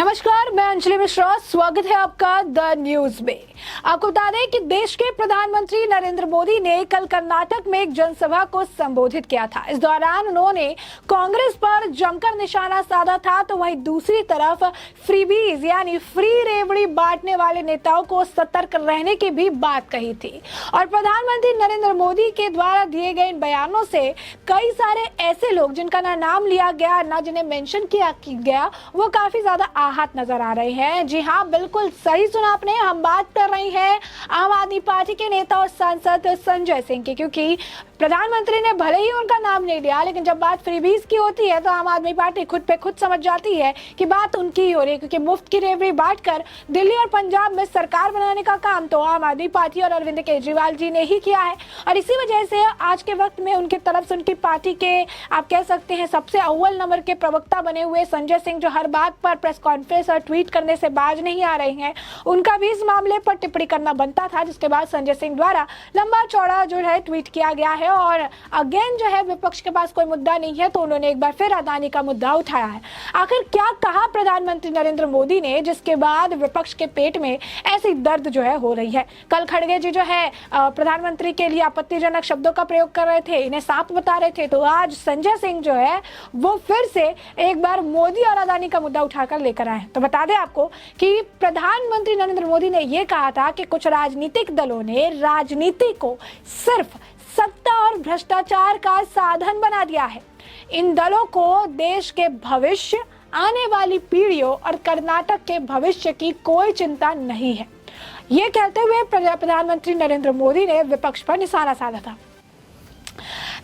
नमस्कार, मैं अंजलि मिश्रा। स्वागत है आपका द न्यूज में। आपको बता दें कि देश के प्रधानमंत्री नरेंद्र मोदी ने कल कर्नाटक में एक जनसभा को संबोधित किया था। इस दौरान उन्होंने कांग्रेस पर जमकर निशाना साधा था, तो वहीं दूसरी तरफ फ्रीबीज यानी फ्री रेवड़ी बांटने वाले नेताओं को सतर्क रहने की भी बात कही थी। और प्रधानमंत्री नरेंद्र मोदी के द्वारा दिए गए इन बयानों से कई सारे ऐसे लोग जिनका ना नाम लिया गया ना जिन्हें मेंशन किया गया, वो काफी ज्यादा आहत नजर आ रहे हैं। जी हाँ, बिल्कुल सही सुना आपने। हम बात कर रहे हैं आम आदमी पार्टी के नेता और सांसद संजय सिंह की, क्योंकि प्रधानमंत्री ने भले ही उनका नाम नहीं लिया, लेकिन जब बात फ्रीबीज की होती है तो आम आदमी पार्टी खुद पे खुद समझ जाती है कि बात उनकी ही हो रही है, क्योंकि मुफ्त की रेवड़ी बांटकर दिल्ली और पंजाब में सरकार बनाने का काम तो आम आदमी पार्टी और अरविंद केजरीवाल जी ने ही किया है। और इसी वजह से आज के वक्त में उनकी तरफ से उनकी पार्टी के आप कह सकते हैं सबसे अव्वल नंबर के प्रवक्ता बने हुए संजय सिंह, जो हर बात पर प्रेस कॉन्फ्रेंस और ट्वीट करने से बाज नहीं आ रहे हैं, उनका भी इस मामले पर टिप्पणी करना बनता था, जिसके बाद संजय सिंह द्वारा लंबा चौड़ा जो है ट्वीट किया गया है। और अगेन जो है विपक्ष के पास कोई मुद्दा नहीं है, तो उन्होंने एक बार फिर अदानी का मुद्दा उठाया है। आखिर क्या कहा प्रधानमंत्री नरेंद्र मोदी ने, जिसके बाद विपक्ष के पेट में ऐसी दर्द जो है हो रही है। कल खड़गे जी जो है प्रधानमंत्री के लिए आपत्तिजनक शब्दों का प्रयोग कर रहे थे, इन्हें सांप बता रहे थे, तो आज संजय सिंह जो है वो फिर से एक बार मोदी और अदानी का मुद्दा उठाकर लेकर आए। तो बता दें आपको कि प्रधानमंत्री नरेंद्र मोदी ने यह कहा था कि कुछ राजनीतिक दलों ने राजनीति को सिर्फ सत्ता और भ्रष्टाचार का साधन बना दिया है। इन दलों को देश के भविष्य, आने वाली पीढ़ियों और कर्नाटक के भविष्य की कोई चिंता नहीं है। ये कहते हुए प्रधानमंत्री नरेंद्र मोदी ने विपक्ष पर निशाना साधा था।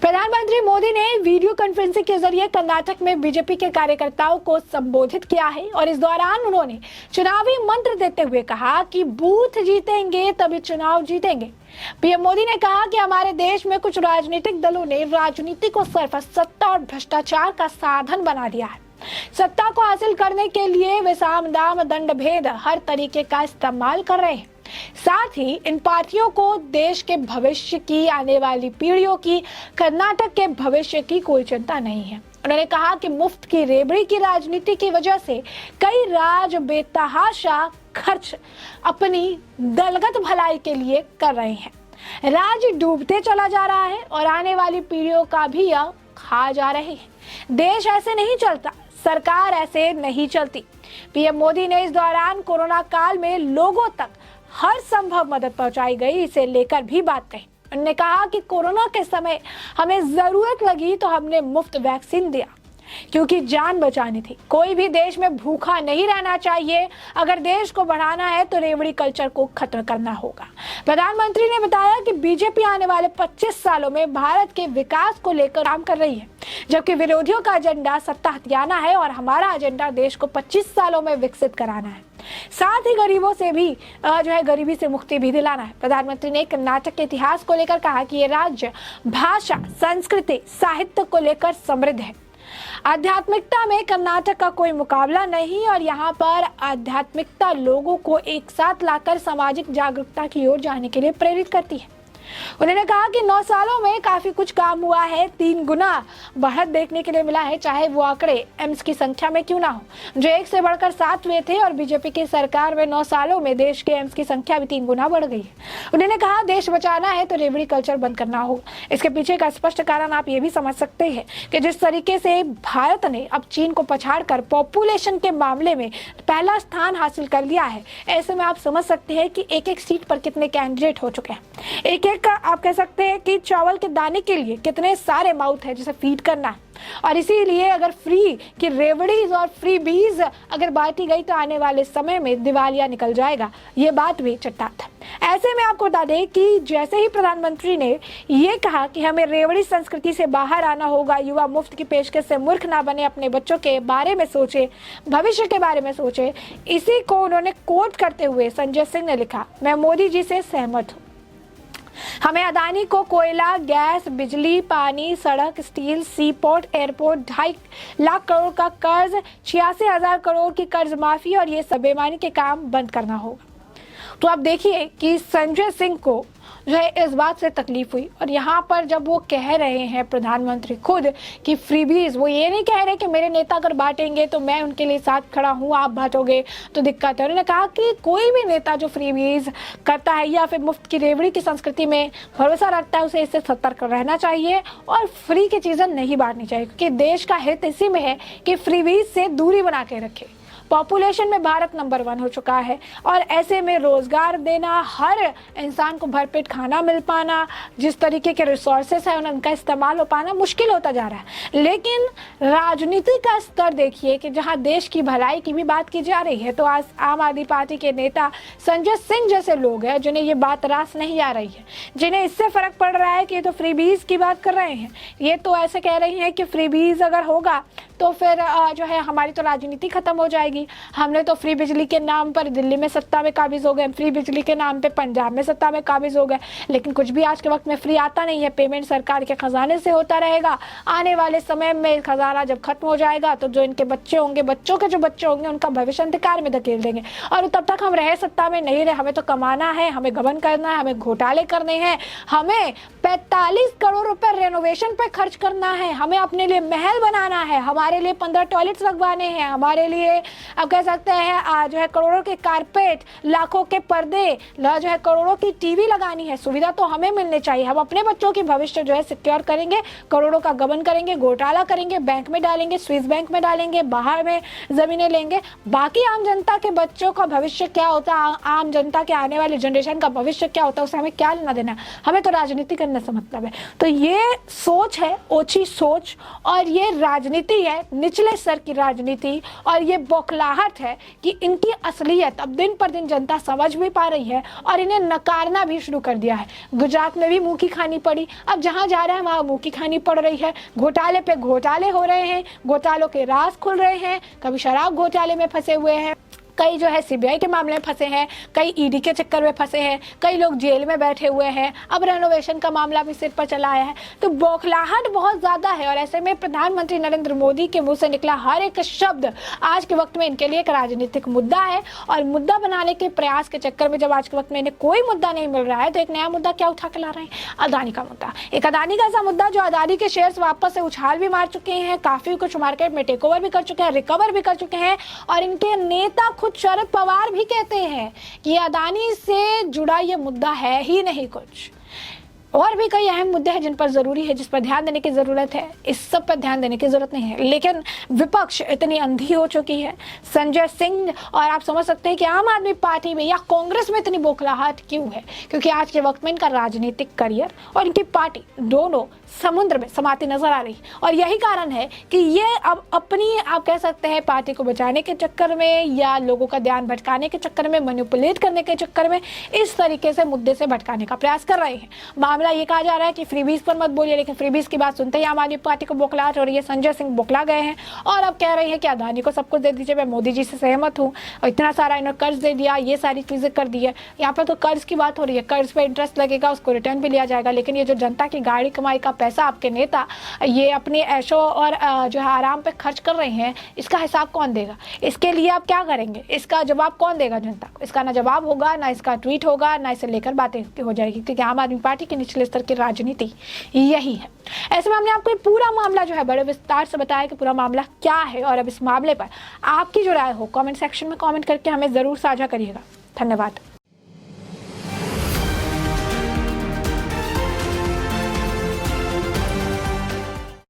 प्रधानमंत्री मोदी ने वीडियो कॉन्फ्रेंसिंग के जरिए कर्नाटक में बीजेपी के कार्यकर्ताओं को संबोधित किया है और इस दौरान उन्होंने चुनावी मंत्र देते हुए कहा कि बूथ जीतेंगे तभी चुनाव जीतेंगे। पीएम मोदी ने कहा कि हमारे देश में कुछ राजनीतिक दलों ने राजनीति को सिर्फ सत्ता और भ्रष्टाचार का साधन बना दिया है। सत्ता को हासिल करने के लिए वे साम दाम दंड भेद हर तरीके का इस्तेमाल कर रहे हैं। साथ ही इन पार्टियों को देश के भविष्य की, आने वाली पीढ़ियों की, कर्नाटक के भविष्य की कोई चिंता नहीं है। उन्होंने कहा कि मुफ्त की रेवड़ी की राजनीति की वजह से कई राज बेतहाशा खर्च अपनी दलगत भलाई के लिए कर रहे हैं। राज्य डूबते चला जा रहा है और आने वाली पीढ़ियों का भी यह खा जा रहे हैं। देश ऐसे नहीं चलता, सरकार ऐसे नहीं चलती। पीएम मोदी ने इस दौरान कोरोना काल में लोगों तक हर संभव मदद पहुंचाई गई, इसे लेकर भी बात कही। उन्होंने कहा कि कोरोना के समय हमें जरूरत लगी तो हमने मुफ्त वैक्सीन दिया, क्योंकि जान बचानी थी। कोई भी देश में भूखा नहीं रहना चाहिए। अगर देश को बढ़ाना है तो रेवड़ी कल्चर को खत्म करना होगा। प्रधानमंत्री ने बताया कि बीजेपी आने वाले 25 सालों में भारत के विकास को लेकर काम कर रही है, जबकि विरोधियों का एजेंडा सत्ता हथियाना है और हमारा एजेंडा देश को 25 सालों में विकसित कराना है। साथ ही गरीबों से भी जो है गरीबी से मुक्ति भी दिलाना है। प्रधानमंत्री ने कर्नाटक के इतिहास को लेकर कहा कि ये राज्य भाषा, संस्कृति, साहित्य को लेकर समृद्ध है। आध्यात्मिकता में कर्नाटक का कोई मुकाबला नहीं और यहाँ पर आध्यात्मिकता लोगों को एक साथ लाकर सामाजिक जागरूकता की ओर जाने के लिए प्रेरित करती है। उन्होंने कहा कि 9 सालों में काफी कुछ काम हुआ है, 3 गुना बढ़त देखने के लिए मिला है, चाहे वो आंकड़े एम्स की संख्या में क्यों ना हो, जो 1 से बढ़कर 7 हुए थे। और बीजेपी की सरकार में 9 सालों में देश के एम्स की संख्या भी 3 गुना बढ़ गई है। उन्होंने कहा देश बचाना है तो रेवड़ी कल्चर बंद करना होगा। इसके पीछे का स्पष्ट कारण आप ये भी समझ सकते हैं कि जिस तरीके से भारत ने अब चीन को पछाड़कर पॉपुलेशन के मामले में पहला स्थान हासिल कर लिया है, ऐसे में आप समझ सकते हैं कि एक सीट पर कितने कैंडिडेट हो चुके हैं। एक का आप कह सकते हैं कि चावल के दाने के लिए कितने सारे माउथ है जिसे फीड करना है। और इसीलिए अगर फ्री की रेवड़ीज और फ्री बीज अगर बांटी गई तो आने वाले समय में दिवालिया निकल जाएगा। ये बात भी चट्टात है। ऐसे में आपको बता दें कि जैसे ही प्रधानमंत्री ने ये कहा कि हमें रेवड़ी संस्कृति से बाहर आना होगा, युवा मुफ्त की पेशकश से मूर्ख ना बने, अपने बच्चों के बारे में सोचे, भविष्य के बारे में सोचे, इसी को उन्होंने कोट करते हुए संजय सिंह ने लिखा, मैं मोदी जी से सहमत हूँ। हमें अदानी को कोयला, गैस, बिजली, पानी, सड़क, स्टील, सी पोर्ट, एयरपोर्ट, 2.5 लाख करोड़ का कर्ज, 86,000 करोड़ की कर्ज माफी और ये सब बेईमानी के काम बंद करना होगा। तो आप देखिए कि संजय सिंह को जो है इस बात से तकलीफ हुई। और यहाँ पर जब वो कह रहे हैं प्रधानमंत्री खुद कि फ्रीबीज, वो ये नहीं कह रहे कि मेरे नेता अगर बांटेंगे तो मैं उनके लिए साथ खड़ा हूँ, आप बांटोगे तो दिक्कत है। उन्होंने कहा कि कोई भी नेता जो फ्रीबीज करता है या फिर मुफ्त की रेवड़ी की संस्कृति में भरोसा रखता है, उसे इससे सतर्क रहना चाहिए और फ्री की चीज़ें नहीं बांटनी चाहिए, क्योंकि देश का हित इसी में है कि फ्रीबीज से दूरी बना के रखे। पॉपुलेशन में भारत नंबर 1 हो चुका है और ऐसे में रोजगार देना, हर इंसान को भरपेट खाना मिल पाना, जिस तरीके के रिसोर्सेस है उनका इस्तेमाल हो पाना मुश्किल होता जा रहा है। लेकिन राजनीति का स्तर देखिए कि जहां देश की भलाई की भी बात की जा रही है, तो आज आम आदमी पार्टी के नेता संजय सिंह जैसे लोग हैं जिन्हें ये बात रास नहीं आ रही है, जिन्हें इससे फर्क पड़ रहा है कि ये तो फ्रीबीज की बात कर रहे हैं, ये तो ऐसे कह रही हैं कि फ्रीबीज अगर होगा तो फिर जो है हमारी तो राजनीति खत्म हो जाएगी। हमने तो फ्री बिजली के नाम पर दिल्ली में सत्ता में काबिज हो गए, फ्री बिजली के नाम पे पंजाब में सत्ता में काबिज हो गए, लेकिन कुछ भी आज के वक्त में फ्री आता नहीं है। पेमेंट सरकार के खजाने से होता रहेगा। आने वाले समय में खजाना जब खत्म हो जाएगा तो जो इनके बच्चे होंगे, बच्चों के जो बच्चे होंगे, उनका भविष्य अंधकार में धकेल देंगे। और तब तक हम रहे सत्ता में नहीं रहे, हमें तो कमाना है, हमें गबन करना है, हमें घोटाले करने हैं, हमें 45 करोड़ रुपए रेनोवेशन पे खर्च करना है, हमें अपने लिए महल बनाना है, हमारे लिए 15 टॉयलेट्स लगवाने हैं, हमारे लिए अब कह सकते हैं जो है करोड़ों के कारपेट, लाखों के पर्दे, जो है करोड़ों की टीवी लगानी है। सुविधा तो हमें मिलनी चाहिए। हम अपने बच्चों की भविष्य जो है सिक्योर करेंगे, करोड़ों का गबन करेंगे, घोटाला करेंगे, बैंक में डालेंगे, स्विस बैंक में डालेंगे, बाहर में जमीनें लेंगे। बाकी आम जनता के बच्चों का भविष्य क्या होता है, आम जनता के आने वाली जनरेशन का भविष्य क्या होता है, उसे हमें क्या लेना देना। हमें तो राजनीति करने से मतलब है। तो ये सोच है, ओछी सोच, और ये राजनीति है, निचले स्तर की राजनीति, और ये बौखलाहट है कि इनकी असलियत अब दिन पर दिन जनता समझ भी पा रही है और इन्हें नकारना भी शुरू कर दिया है। गुजरात में भी मुंह की खानी पड़ी, अब जहां जा रहा है वहां मुंह की खानी पड़ रही है। घोटाले पे घोटाले हो रहे हैं, घोटालों के राज खुल रहे हैं। कभी शराब घोटाले में फंसे हुए हैं, कई जो है सीबीआई के मामले में फंसे हैं, कई ईडी के चक्कर में फंसे हैं, कई लोग जेल में बैठे हुए हैं, अब रेनोवेशन का मामला भी सिर पर चला आया है। तो बौखलाहट बहुत ज़्यादा है और ऐसे में प्रधानमंत्री नरेंद्र मोदी के मुंह से निकला हर एक शब्द आज के वक्त में इनके लिए एक राजनीतिक मुद्दा है। और मुद्दा बनाने के प्रयास के चक्कर में जब आज के वक्त में इन्हें कोई मुद्दा नहीं मिल रहा है, तो एक नया मुद्दा क्या उठा के ला रहे हैं? अदानी का मुद्दा। एक अदानी का ऐसा मुद्दा जो अदानी के शेयर्स वापस से उछाल भी मार चुके हैं, काफ़ी कुछ मार्केट में टेक ओवर भी कर चुके हैं, रिकवर भी कर चुके हैं। और इनके नेता खुद शरद पवार भी कहते हैं कि अदानी से जुड़ा ये मुद्दा है ही नहीं कुछ। और भी कई अहम मुद्दे हैं जिन पर जरूरी है, जिस पर ध्यान देने की जरूरत है। इस सब पर ध्यान देने की जरूरत नहीं है, लेकिन विपक्ष इतनी अंधी हो चुकी है, संजय सिंह, और आप समझ सकते हैं कि आम आदमी पार्टी में या कांग्रेस में इतनी बौखलाहट क्यों है, क्योंकि आज के वक्त में इनका राजनीतिक करियर और इनकी पार्टी दोनों समुद्र में समाती नजर आ रही। और यही कारण है कि ये अब अपनी, आप कह सकते हैं, पार्टी को बचाने के चक्कर में या लोगों का ध्यान भटकाने के चक्कर में, मैनिपुलेट करने के चक्कर में इस तरीके से मुद्दे से भटकाने का प्रयास कर रहे हैं। मामला ये कहा जा रहा है कि फ्रीबीज पर मत बोलिए, लेकिन फ्रीबीज की बात सुनते ही आम आदमी पार्टी को बौखलाहट हो रही है। संजय सिंह बौखला गए हैं और अब कह रहे हैं कि अदानी को सब कुछ दे दीजिए, मैं मोदी जी से सहमत हूँ, और इतना सारा इन्होंने कर्ज दे दिया, ये सारी चीज़ें कर दी है। यहाँ पर तो कर्ज की बात हो रही है, कर्ज पे इंटरेस्ट लगेगा, उसको रिटर्न भी लिया जाएगा, लेकिन ये जो जनता की गाड़ी कमाई का पैसा आपके नेता ये अपने ऐशो और जो है आराम पे खर्च कर रहे हैं, इसका हिसाब कौन देगा? इसके लिए आप क्या करेंगे? इसका जवाब कौन देगा जनता को? इसका ना जवाब होगा, ना इसका ट्वीट होगा, ना इसे लेकर बातें हो जाएगी, क्योंकि आम आदमी पार्टी के निचले स्तर की राजनीति यही है। ऐसे में हमने आपको पूरा मामला जो है बड़े विस्तार से बताया कि पूरा मामला क्या है, और अब इस मामले पर आपकी जो राय हो कमेंट सेक्शन में कमेंट करके हमें ज़रूर साझा करिएगा। धन्यवाद।